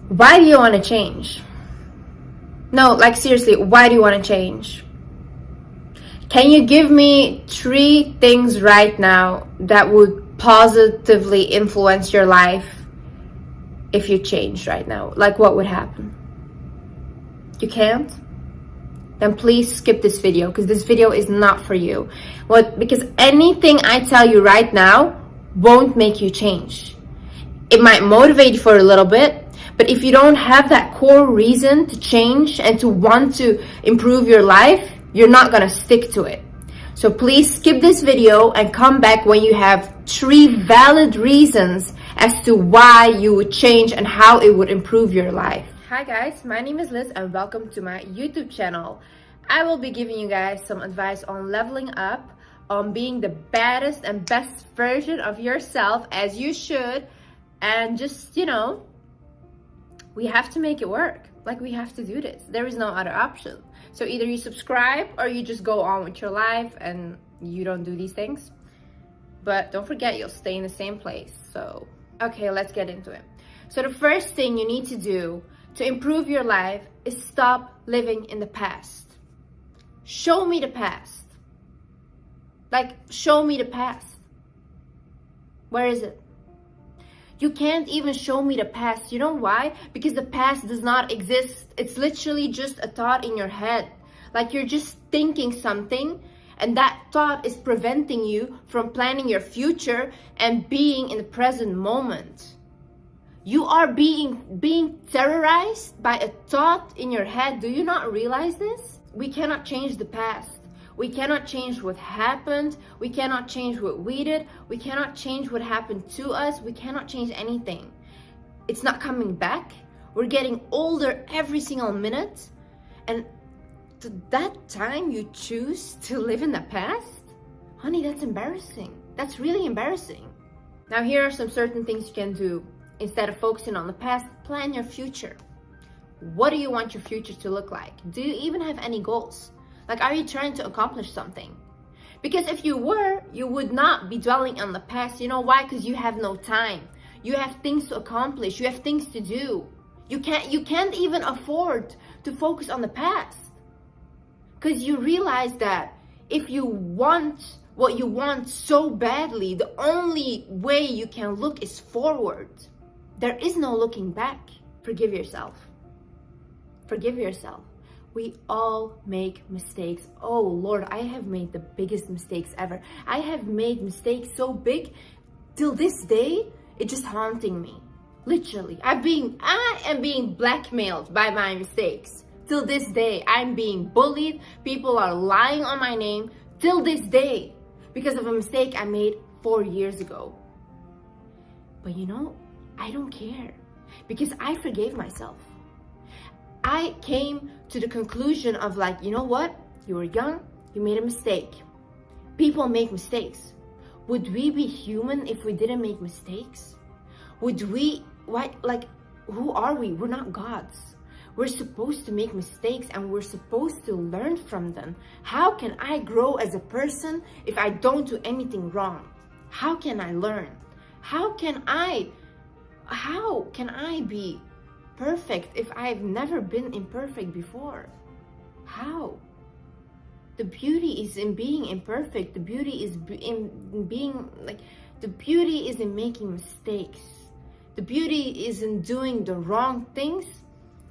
Why do you want to change? No, like seriously, why do you want to change? Can you give me 3 things right now that would positively influence your life if you changed right now? Like, what would happen? You can't? Then please skip this video, because this video is not for you. Because anything I tell you right now won't make you change. It might motivate you for a little bit, but if you don't have that core reason to change and to want to improve your life, you're not gonna stick to it. So please skip this video and come back when you have 3 valid reasons as to why you would change and how it would improve your life. Hi guys, my name is Liz and welcome to my YouTube channel. I will be giving you guys some advice on leveling up, on being the baddest and best version of yourself as you should, and just, we have to make it work. Like, we have to do this. There is no other option. So either you subscribe or you just go on with your life and you don't do these things. But don't forget, you'll stay in the same place. So, okay, let's get into it. So the first thing you need to do to improve your life is stop living in the past. Show me the past. Like, show me the past. Where is it? You can't even show me the past. You know why? Because the past does not exist. It's literally just a thought in your head. Like, you're just thinking something, and that thought is preventing you from planning your future and being in the present moment. You are being terrorized by a thought in your head. Do you not realize this? We cannot change the past. We cannot change what happened. We cannot change what we did. We cannot change what happened to us. We cannot change anything. It's not coming back. We're getting older every single minute. And to that time you choose to live in the past? Honey, that's embarrassing. That's really embarrassing. Now, here are some certain things you can do. Instead of focusing on the past, plan your future. What do you want your future to look like? Do you even have any goals? Like, are you trying to accomplish something? Because if you were, you would not be dwelling on the past. You know why? Because you have no time. You have things to accomplish. You have things to do. You can't even afford to focus on the past. Because you realize that if you want what you want so badly, the only way you can look is forward. There is no looking back. Forgive yourself. Forgive yourself. We all make mistakes. Oh Lord, I have made the biggest mistakes ever. I have made mistakes so big, till this day, it's just haunting me. Literally, I am being blackmailed by my mistakes. Till this day, I'm being bullied. People are lying on my name. Till this day, because of a mistake I made 4 years ago. But I don't care, because I forgave myself. I came to the conclusion of, like, you know what? You were young, you made a mistake. People make mistakes. Would we be human if we didn't make mistakes? Who are we? We're not gods. We're supposed to make mistakes and we're supposed to learn from them. How can I grow as a person if I don't do anything wrong? How can I learn? How can I be perfect if I've never been imperfect before? How? The beauty is in being imperfect. The beauty is in making mistakes. The beauty is in doing the wrong things,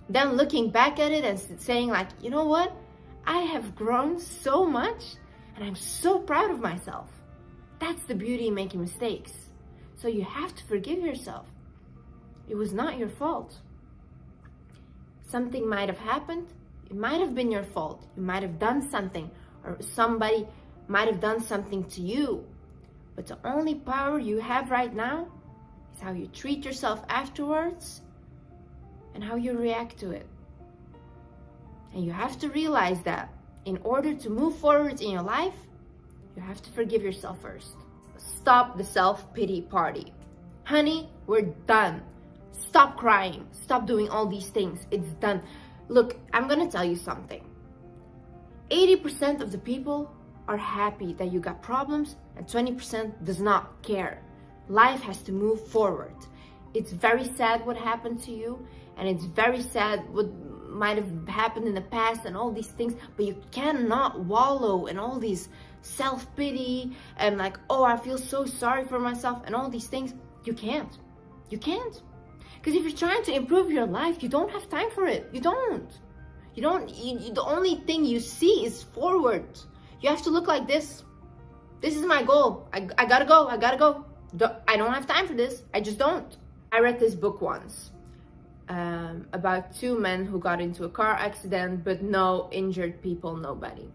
then looking back at it and saying, like, you know what? I have grown so much and I'm so proud of myself. That's the beauty in making mistakes. So you have to forgive yourself. It was not your fault. Something might have happened. It might have been your fault. You might have done something, or somebody might have done something to you. But the only power you have right now is how you treat yourself afterwards and how you react to it. And you have to realize that in order to move forward in your life, you have to forgive yourself first. Stop the self-pity party. Honey, we're done. Stop crying. Stop doing all these things. It's done. Look, I'm gonna tell you something. 80% of the people are happy that you got problems and 20% does not care. Life has to move forward. It's very sad what happened to you, and it's very sad what might have happened in the past and all these things, but you cannot wallow in all these self-pity and like, oh, I feel so sorry for myself and all these things. You can't. You can't. Because if you're trying to improve your life, you don't have time for it. You don't. The only thing you see is forward. You have to look like this. This is my goal. I gotta go. I gotta go. I don't have time for this. I just don't. I read this book once about two men who got into a car accident, but no injured people, nobody.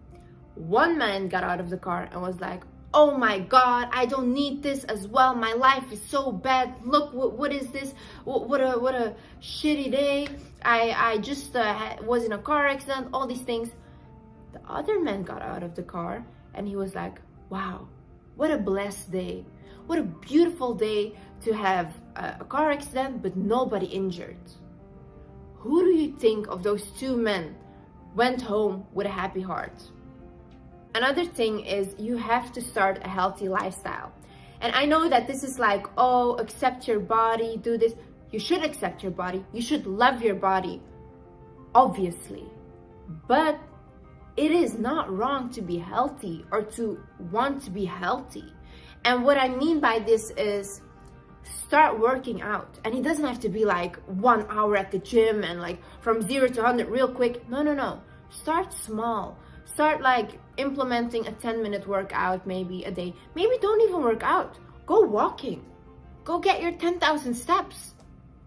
One man got out of the car and was like, oh my God, I don't need this as well. My life is so bad. Look, what is this? What a shitty day. I just was in a car accident, all these things. The other man got out of the car and he was like, wow, what a blessed day. What a beautiful day to have a car accident, but nobody injured. Who do you think of those two men went home with a happy heart? Another thing is you have to start a healthy lifestyle. And I know that this is like, oh, accept your body, do this. You should accept your body. You should love your body, obviously. But it is not wrong to be healthy or to want to be healthy. And what I mean by this is start working out. And it doesn't have to be like 1 hour at the gym and like from 0 to 100 real quick. No. Start small. Start like implementing a 10-minute workout maybe a day. Maybe don't even work out. Go walking. Go get your 10,000 steps.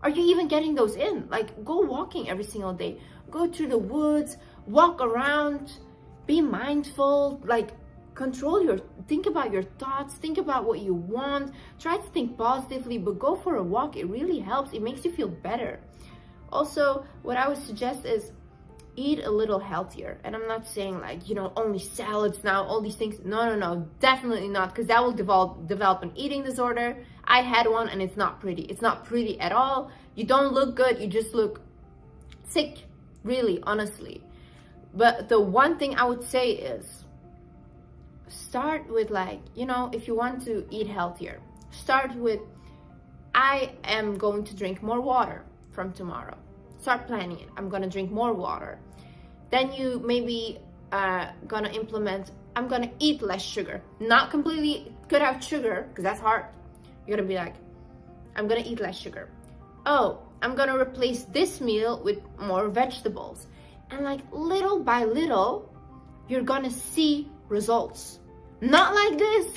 Are you even getting those in? Like, go walking every single day. Go through the woods, walk around, be mindful, like think about your thoughts, think about what you want, try to think positively, but go for a walk. It really helps. It makes you feel better. Also, what I would suggest is eat a little healthier. And I'm not saying like, only salads now, all these things. No, definitely not, because that will develop an eating disorder. I had one and it's not pretty. It's not pretty at all. You don't look good. You just look sick, really, honestly. But the one thing I would say is start with like, if you want to eat healthier, start with, I am going to drink more water from tomorrow. Start planning it. I'm gonna drink more water. Then you maybe gonna implement, I'm gonna eat less sugar. Not completely cut out sugar, because that's hard. You're gonna be like, I'm gonna eat less sugar. Oh, I'm gonna replace this meal with more vegetables. And like little by little, you're gonna see results. Not like this,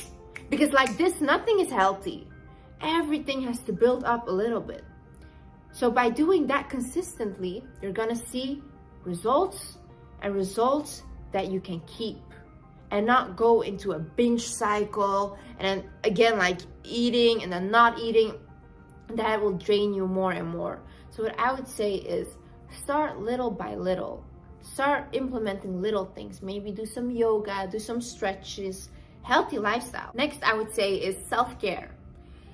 because like this, nothing is healthy. Everything has to build up a little bit. So by doing that consistently, you're gonna see results, and results that you can keep and not go into a binge cycle and then again like eating and then not eating. That will drain you more and more. So what I would say is start little by little. Start implementing little things. Maybe do some yoga, do some stretches, healthy lifestyle. Next, I would say is self-care.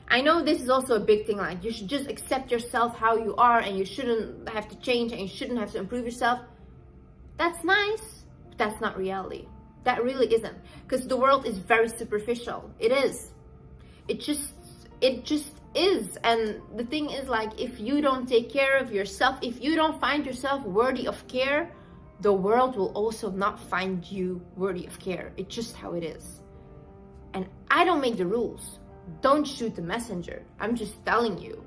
I know this is also a big thing, like you should just accept yourself how you are and you shouldn't have to change and you shouldn't have to improve yourself. That's nice, but that's not reality. That really isn't, because the world is very superficial. It is. It just is. And the thing is, like, if you don't take care of yourself, if you don't find yourself worthy of care, the world will also not find you worthy of care. It's just how it is. And I don't make the rules. Don't shoot the messenger. I'm just telling you.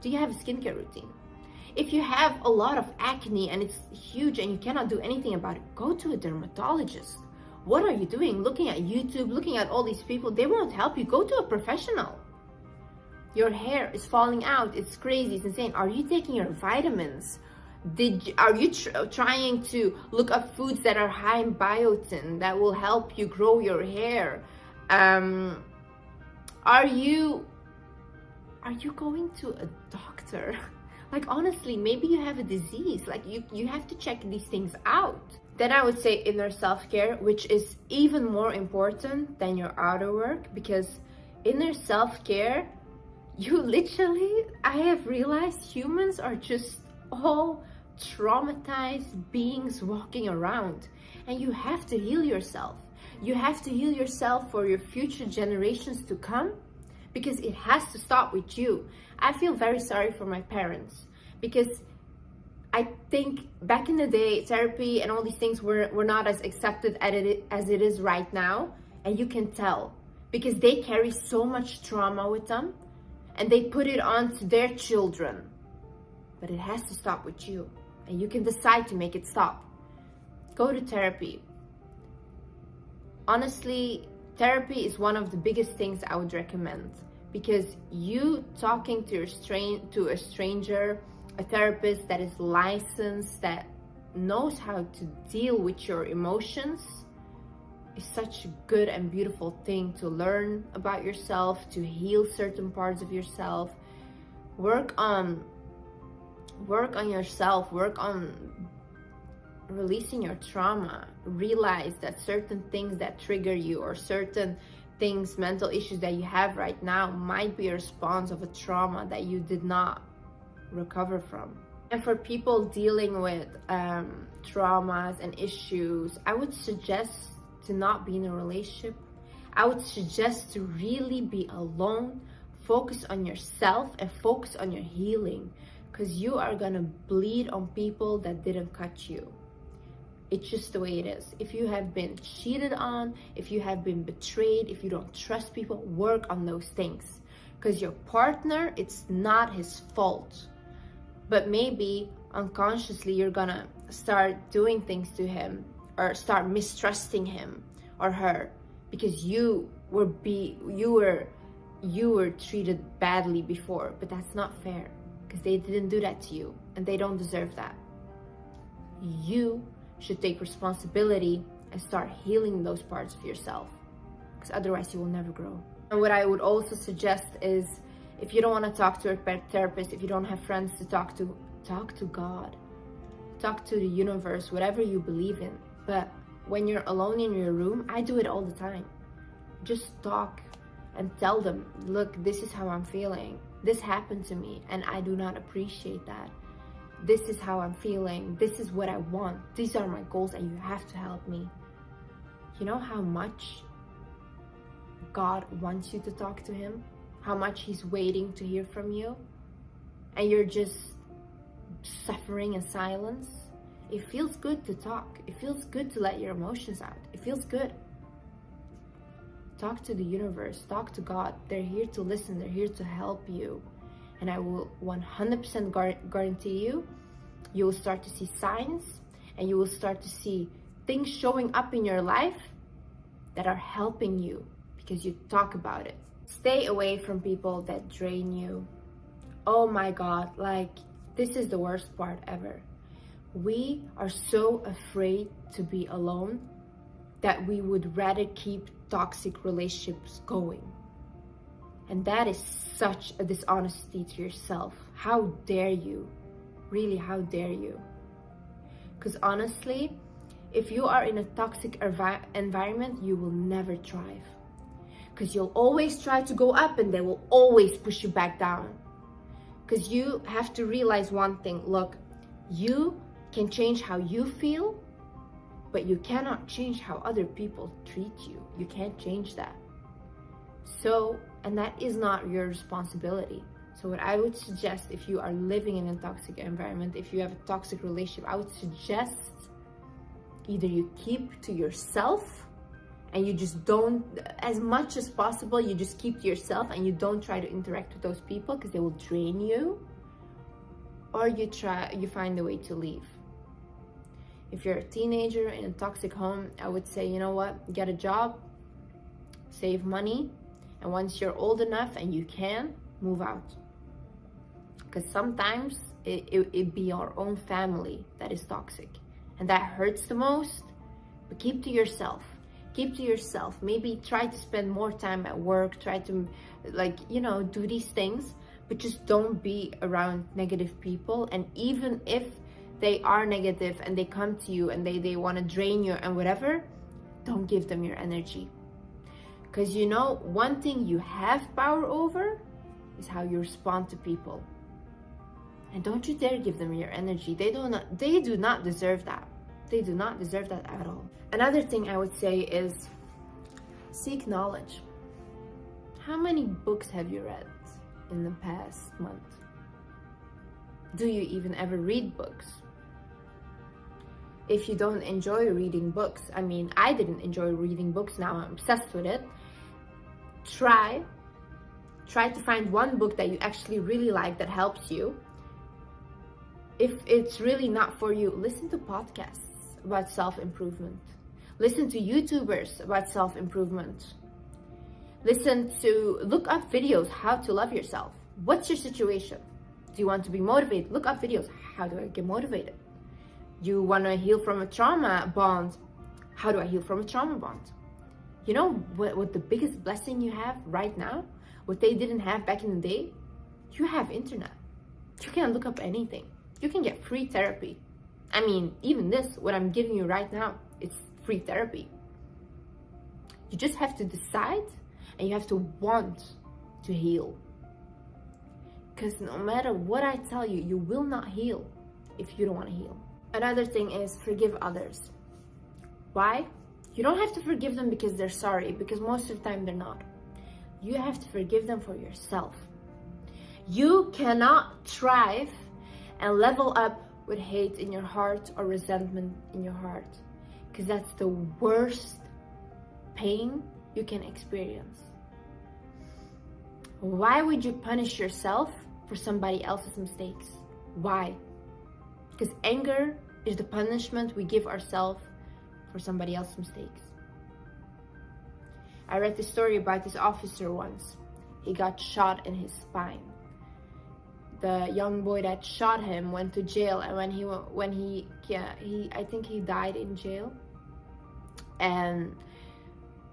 Do you have a skincare routine? If you have a lot of acne and it's huge and you cannot do anything about it, go to a dermatologist. What are you doing? Looking at YouTube, looking at all these people, they won't help you. Go to a professional. Your hair is falling out. It's crazy. It's insane. Are you taking your vitamins? Are you trying to look up foods that are high in biotin that will help you grow your hair? Are you going to a doctor? Like, honestly, maybe you have a disease. Like, you have to check these things out. Then I would say inner self-care, which is even more important than your outer work, because inner self-care, I have realized humans are just all traumatized beings walking around, and you have to heal yourself. You have to heal yourself for your future generations to come, because it has to stop with you. I feel very sorry for my parents because I think back in the day, therapy and all these things were not as accepted as it is right now. And you can tell because they carry so much trauma with them and they put it on to their children. But it has to stop with you. And you can decide to make it stop. Go to therapy. Honestly, therapy is one of the biggest things I would recommend, because you talking to a stranger, a therapist that is licensed, that knows how to deal with your emotions, is such a good and beautiful thing to learn about yourself, to heal certain parts of yourself. Work on yourself, work on releasing your trauma. Realize that certain things that trigger you, or certain things, mental issues that you have right now, might be a response of a trauma that you did not recover from. And for people dealing with traumas and issues, I would suggest to not be in a relationship. I would suggest to really be alone, focus on yourself and focus on your healing, because you are gonna bleed on people that didn't cut you. It's just the way it is. If you have been cheated on, if you have been betrayed, if you don't trust people, work on those things. Because your partner, it's not his fault. But maybe unconsciously you're gonna start doing things to him, or start mistrusting him or her, because you were treated badly before. But that's not fair, because they didn't do that to you and they don't deserve that. You should take responsibility and start healing those parts of yourself, because otherwise you will never grow. And what I would also suggest is, if you don't want to talk to a therapist, if you don't have friends to talk to God, talk to the universe, whatever you believe in. But when you're alone in your room, I do it all the time. Just talk and tell them, look, this is how I'm feeling. This happened to me and I do not appreciate that. This is how I'm feeling. This is what I want. These are my goals and you have to help me. You know how much God wants you to talk to him? How much he's waiting to hear from you? And you're just suffering in silence? It feels good to talk. It feels good to let your emotions out. It feels good. Talk to the universe. Talk to God. They're here to listen. They're here to help you. And I will 100% guarantee you, you will start to see signs, and you will start to see things showing up in your life that are helping you because you talk about it. Stay away from people that drain you. Oh my God, like, this is the worst part ever. We are so afraid to be alone that we would rather keep toxic relationships going. And that is such a dishonesty to yourself. How dare you? Really, how dare you? Because honestly, if you are in a toxic environment, you will never thrive. Because you'll always try to go up and they will always push you back down. Because you have to realize one thing. Look, you can change how you feel, but you cannot change how other people treat you. You can't change that. So, and that is not your responsibility. So what I would suggest, if you are living in a toxic environment, if you have a toxic relationship, I would suggest either you keep to yourself and you just don't, as much as possible, you just keep to yourself and you don't try to interact with those people because they will drain you, or you find a way to leave. If you're a teenager in a toxic home, I would say, you know what, get a job, save money, and once you're old enough and you can, move out. Because sometimes it be our own family that is toxic, and that hurts the most. But keep to yourself. Keep to yourself. Maybe try to spend more time at work. Try to, do these things, but just don't be around negative people. And even if they are negative and they come to you and they want to drain you and whatever, don't give them your energy. Because one thing you have power over is how you respond to people. And don't you dare give them your energy. They do not deserve that. They do not deserve that at all. Another thing I would say is seek knowledge. How many books have you read in the past month? Do you even ever read books? If you don't enjoy reading books, I mean, I didn't enjoy reading books, now I'm obsessed with it. Try to find one book that you actually really like that helps you. If it's really not for you, listen to podcasts about self-improvement. Listen to YouTubers about self-improvement. Look up videos, how to love yourself. What's your situation? Do you want to be motivated? Look up videos, how do I get motivated? You want to heal from a trauma bond? How do I heal from a trauma bond? You know what the biggest blessing you have right now? What they didn't have back in the day? You have internet. You can look up anything. You can get free therapy. I mean, even this, what I'm giving you right now, it's free therapy. You just have to decide and you have to want to heal. Because no matter what I tell you, you will not heal if you don't want to heal. Another thing is forgive others. Why? You don't have to forgive them because they're sorry, because most of the time they're not. You have to forgive them for yourself. You cannot thrive and level up with hate in your heart or resentment in your heart, because that's the worst pain you can experience. Why would you punish yourself for somebody else's mistakes? Why? Because anger is the punishment we give ourselves for somebody else's mistakes. I read this story about this officer once. He got shot in his spine. The young boy that shot him went to jail, and I think he died in jail. And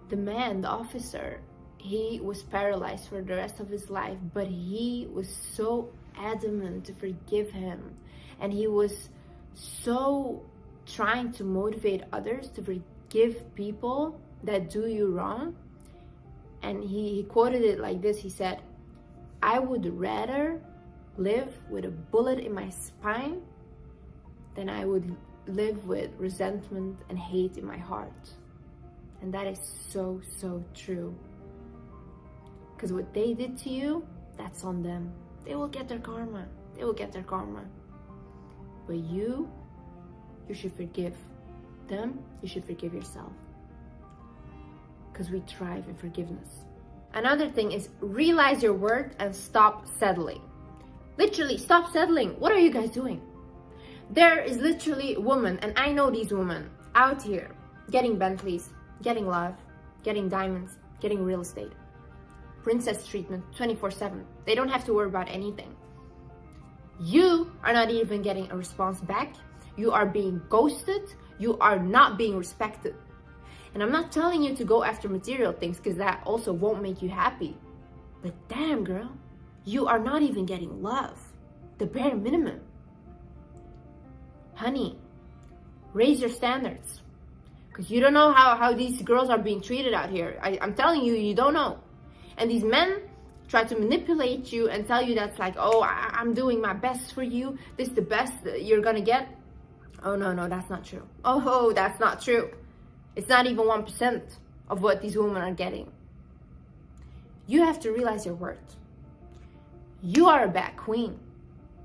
the officer, he was paralyzed for the rest of his life, but he was so adamant to forgive him, and he was so trying to motivate others to forgive people that do you wrong. And he quoted it like this. He said, "I would rather live with a bullet in my spine than I would live with resentment and hate in my heart." And that is so, so true. Because what they did to you, that's on them. They will get their karma. They will get their karma. But you should forgive them. You should forgive yourself. Because we thrive in forgiveness. Another thing is realize your worth and stop settling. Literally, stop settling. What are you guys doing? There is literally women, and I know these women out here getting Bentleys, getting love, getting diamonds, getting real estate. Princess treatment 24/7. They don't have to worry about anything. You are not even getting a response back. You are being ghosted. You are not being respected. And I'm not telling you to go after material things, because that also won't make you happy. But damn, girl, you are not even getting love. The bare minimum. Honey, raise your standards. Because you don't know how these girls are being treated out here. I'm telling you, you don't know. And these men try to manipulate you and tell you that's like, oh, I'm doing my best for you. This is the best you're gonna get. Oh, no, that's not true. Oh, that's not true. It's not even 1% of what these women are getting. You have to realize your worth. You are a bad queen.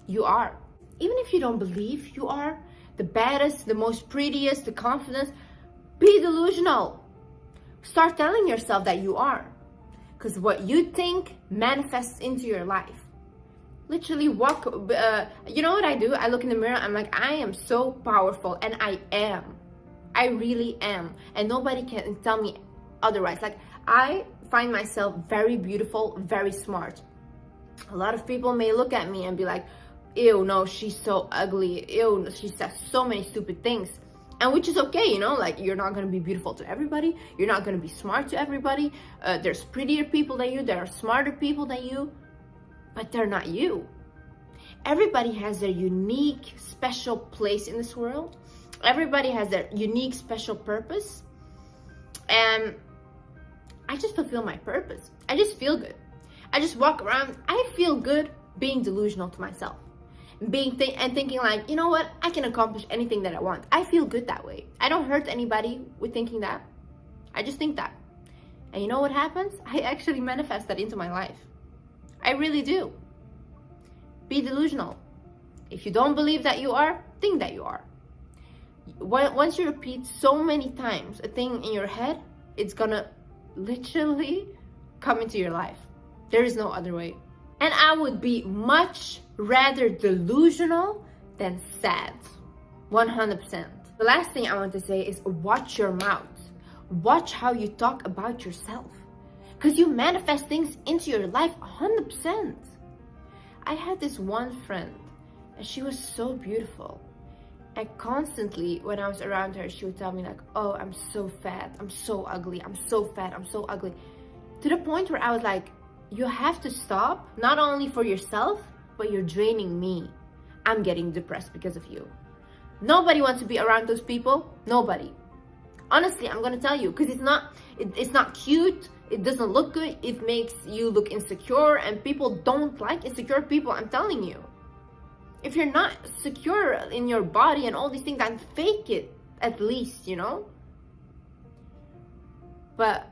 You are. Even if you don't believe you are the baddest, the most prettiest, the confident, be delusional. Start telling yourself that you are. Because what you think manifests into your life. Literally walk, you know what I do? I look in the mirror, I'm like, I am so powerful, and I am. I really am. And nobody can tell me otherwise. Like, I find myself very beautiful, very smart. A lot of people may look at me and be like, ew, no, she's so ugly. Ew, she says so many stupid things. And which is okay, you know, like, you're not going to be beautiful to everybody. You're not going to be smart to everybody. There's prettier people than you. There are smarter people than you. But they're not you. Everybody has their unique, special place in this world. Everybody has their unique, special purpose. And I just fulfill my purpose. I just feel good. I just walk around. I feel good being delusional to myself. Thinking like, you know what? I can accomplish anything that I want. I feel good that way. I don't hurt anybody with thinking that. I just think that. And you know what happens? I actually manifest that into my life. I really do. Be delusional. If you don't believe that you are, think that you are. Once you repeat so many times a thing in your head, it's gonna literally come into your life. There is no other way. And I would be much rather delusional than sad. 100%. The last thing I want to say is watch your mouth. Watch how you talk about yourself. Because you manifest things into your life 100%. I had this one friend, and she was so beautiful. And constantly, when I was around her, she would tell me like, oh, I'm so fat, I'm so ugly, I'm so fat, I'm so ugly. To the point where I was like, you have to stop, not only for yourself, but you're draining me. I'm getting depressed because of you. Nobody wants to be around those people. Nobody. Honestly, I'm gonna tell you, because it's not cute. It doesn't look good. It makes you look insecure, and people don't like insecure people. I'm telling you. If you're not secure in your body and all these things, then fake it at least, you know. But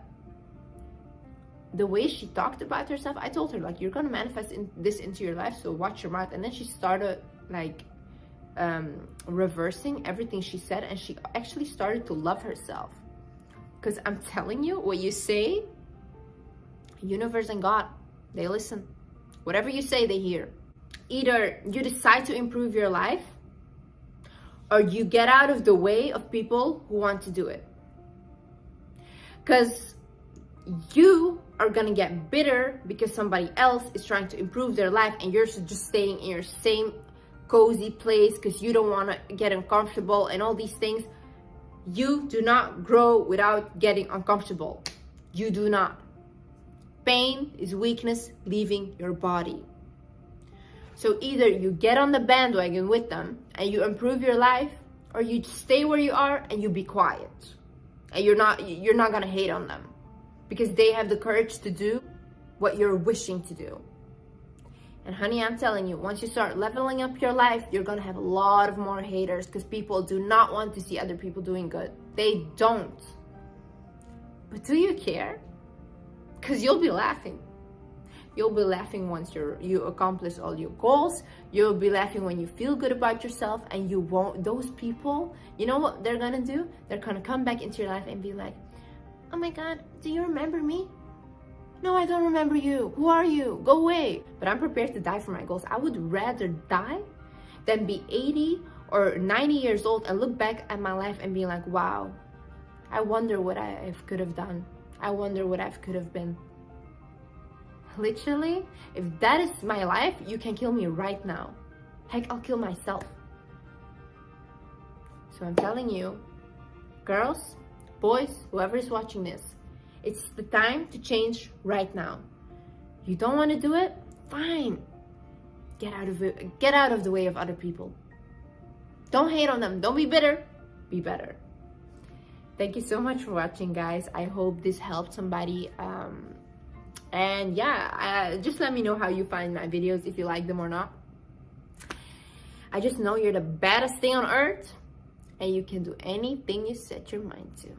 the way she talked about herself, I told her like, you're gonna manifest this into your life, so watch your mouth. And then she started like reversing everything she said, and she actually started to love herself. Because I'm telling you, what you say, universe and God, they listen. Whatever you say, they hear. Either you decide to improve your life, or you get out of the way of people who want to do it. Because you are gonna get bitter because somebody else is trying to improve their life, and you're just staying in your same cozy place because you don't want to get uncomfortable and all these things. You do not grow without getting uncomfortable. You do not. Pain is weakness leaving your body. So either you get on the bandwagon with them and you improve your life, or you stay where you are and you be quiet. And you're not gonna hate on them because they have the courage to do what you're wishing to do. And honey, I'm telling you, once you start leveling up your life, you're gonna have a lot of more haters because people do not want to see other people doing good. They don't. But do you care? Because you'll be laughing. You'll be laughing once you accomplish all your goals. You'll be laughing when you feel good about yourself, and you won't. Those people, you know what they're gonna do? They're gonna come back into your life and be like, oh my God, do you remember me? No, I don't remember you. Who are you? Go away. But I'm prepared to die for my goals. I would rather die than be 80 or 90 years old and look back at my life and be like, wow, I wonder what I could have done. I wonder what I could have been. Literally, if that is my life, you can kill me right now. Heck, I'll kill myself. So I'm telling you, girls, boys, whoever is watching this, it's the time to change right now. You don't want to do it? Fine. Get out of it. Get out of the way of other people. Don't hate on them. Don't be bitter. Be better. Thank you so much for watching, guys. I hope this helped somebody. And yeah, just let me know how you find my videos, if you like them or not. I just know you're the baddest thing on earth, and you can do anything you set your mind to.